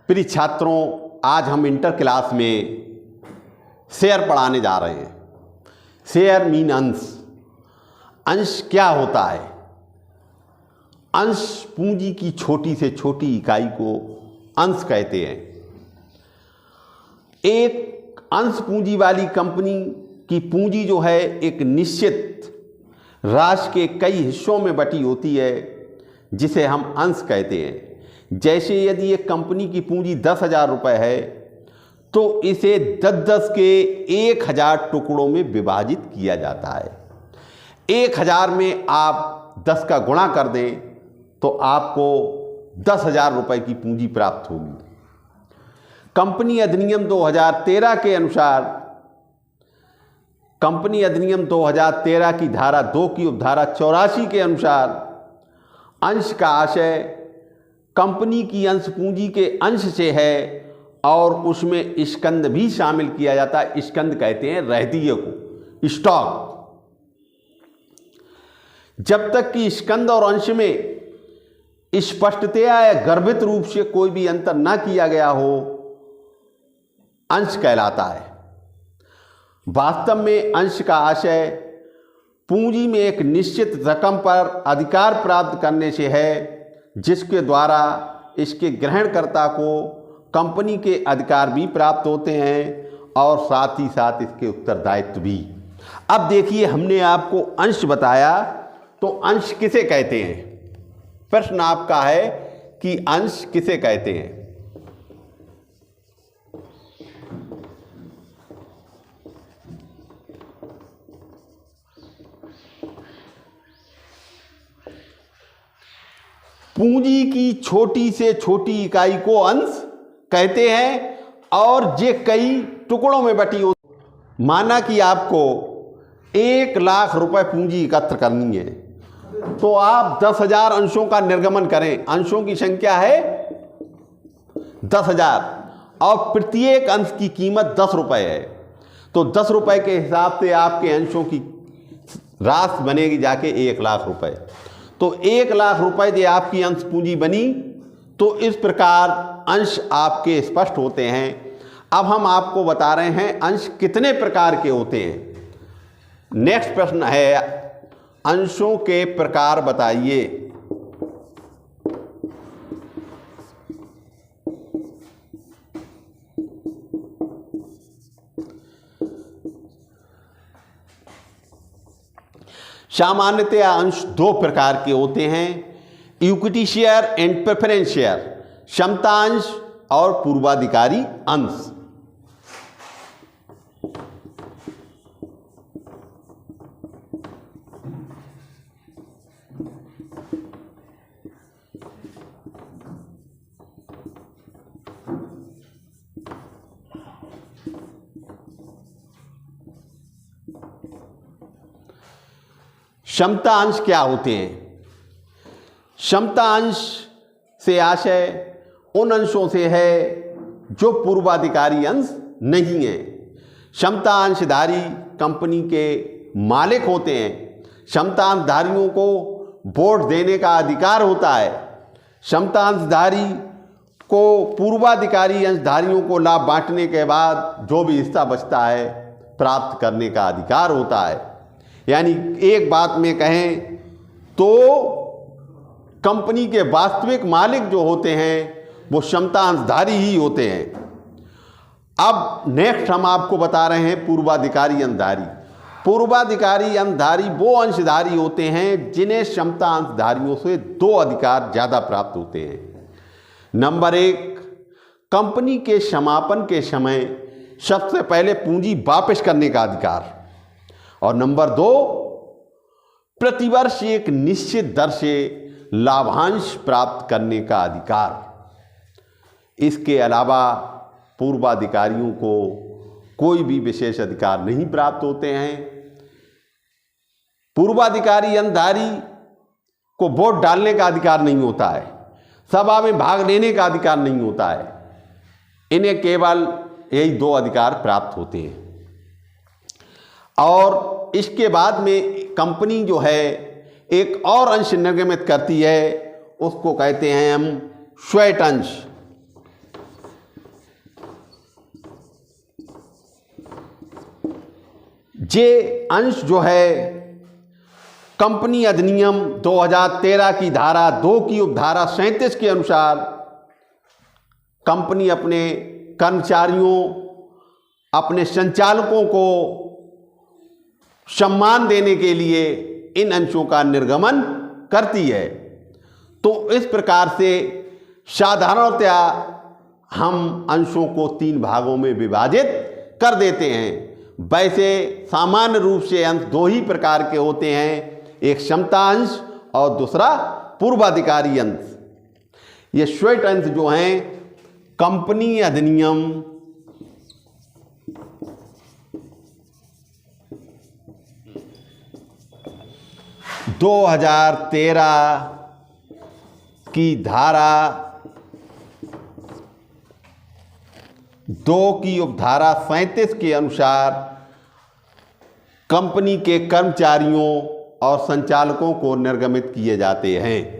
प्रिय छात्रों, आज हम इंटर क्लास में शेयर पढ़ाने जा रहे हैं। शेयर मीन अंश। अंश क्या होता है? अंश पूंजी की छोटी से छोटी इकाई को अंश कहते हैं। एक अंश पूंजी वाली कंपनी की पूंजी जो है एक निश्चित राशि के कई हिस्सों में बटी होती है, जिसे हम अंश कहते हैं। जैसे यदि एक कंपनी की पूंजी 10,000 रुपये है तो इसे 10-10 के 1,000 टुकड़ों में विभाजित किया जाता है। 1,000 में आप 10 का गुणा कर दें तो आपको 10,000 रुपये की पूंजी प्राप्त होगी। कंपनी अधिनियम 2013 के अनुसार, कंपनी अधिनियम 2013 की धारा 2 की उपधारा 84 के अनुसार अंश का आशय कंपनी की अंश पूंजी के अंश से है और उसमें स्कंद भी शामिल किया जाता है। स्कंद कहते हैं रहतिये को, स्टॉक। जब तक कि स्कंद और अंश में स्पष्टतया या गर्भित रूप से कोई भी अंतर न किया गया हो, अंश कहलाता है। वास्तव में अंश का आशय पूंजी में एक निश्चित रकम पर अधिकार प्राप्त करने से है, जिसके द्वारा इसके ग्रहणकर्ता को कंपनी के अधिकार भी प्राप्त होते हैं और साथ ही साथ इसके उत्तरदायित्व भी। अब देखिए, हमने आपको अंश बताया, तो अंश किसे कहते हैं? प्रश्न आपका है कि अंश किसे कहते हैं? पूंजी की छोटी से छोटी इकाई को अंश कहते हैं और ये कई टुकड़ों में बटी हो। माना कि आपको 1,00,000 रुपए पूंजी एकत्र करनी है, तो आप 10,000 अंशों का निर्गमन करें। अंशों की संख्या है 10,000 और प्रत्येक अंश की कीमत 10 रुपये है, तो 10 रुपये के हिसाब से आपके अंशों की राशि बनेगी जाके 1,00,000 रुपये। तो 1,00,000 रुपये जो आपकी अंश पूंजी बनी, तो इस प्रकार अंश आपके स्पष्ट होते हैं। अब हम आपको बता रहे हैं अंश कितने प्रकार के होते हैं। नेक्स्ट प्रश्न है, अंशों के प्रकार बताइए। सामान्यतया अंश 2 प्रकार के होते हैं, equity share and preference share, क्षमता अंश और पूर्वाधिकारी अंश। क्षमता अंश क्या होते हैं? क्षमता अंश से आशय उन अंशों से है जो पूर्वाधिकारी अंश नहीं है। क्षमता अंशधारी कंपनी के मालिक होते हैं। क्षमता अंशधारियों को वोट देने का अधिकार होता है। क्षमता अंशधारी को पूर्वाधिकारी अंशधारियों को लाभ बांटने के बाद जो भी हिस्सा बचता है प्राप्त करने का अधिकार होता है। यानी एक बात में कहें तो कंपनी के वास्तविक मालिक जो होते हैं वो क्षमता अंशधारी ही होते हैं। अब नेक्स्ट हम आपको बता रहे हैं पूर्वाधिकारी अंशधारी। पूर्वाधिकारी अंशधारी वो अंशधारी होते हैं जिन्हें क्षमता अंशधारियों से 2 अधिकार ज़्यादा प्राप्त होते हैं। नंबर 1, कंपनी के समापन के समय सबसे पहले पूंजी वापस करने का अधिकार, और नंबर 2, प्रतिवर्ष एक निश्चित दर से लाभांश प्राप्त करने का अधिकार। इसके अलावा पूर्वाधिकारियों को कोई भी विशेष अधिकार नहीं प्राप्त होते हैं। पूर्वाधिकारी अंशधारी को वोट डालने का अधिकार नहीं होता है, सभा में भाग लेने का अधिकार नहीं होता है। इन्हें केवल यही 2 अधिकार प्राप्त होते हैं। और इसके बाद में कंपनी जो है एक और अंश निर्गमित करती है, उसको कहते हैं हम श्वेत अंश। ये अंश जो है कंपनी अधिनियम 2013 की धारा 2 की उपधारा 37 के अनुसार कंपनी अपने कर्मचारियों, अपने संचालकों को सम्मान देने के लिए इन अंशों का निर्गमन करती है। तो इस प्रकार से साधारणतया हम अंशों को 3 भागों में विभाजित कर देते हैं। वैसे सामान्य रूप से अंश 2 ही प्रकार के होते हैं, एक क्षमता अंश और दूसरा पूर्वाधिकारी अंश। ये श्वेत अंश जो हैं कंपनी अधिनियम 2013 की धारा 2 की उपधारा 37 के अनुसार कंपनी के कर्मचारियों और संचालकों को निर्गमित किए जाते हैं।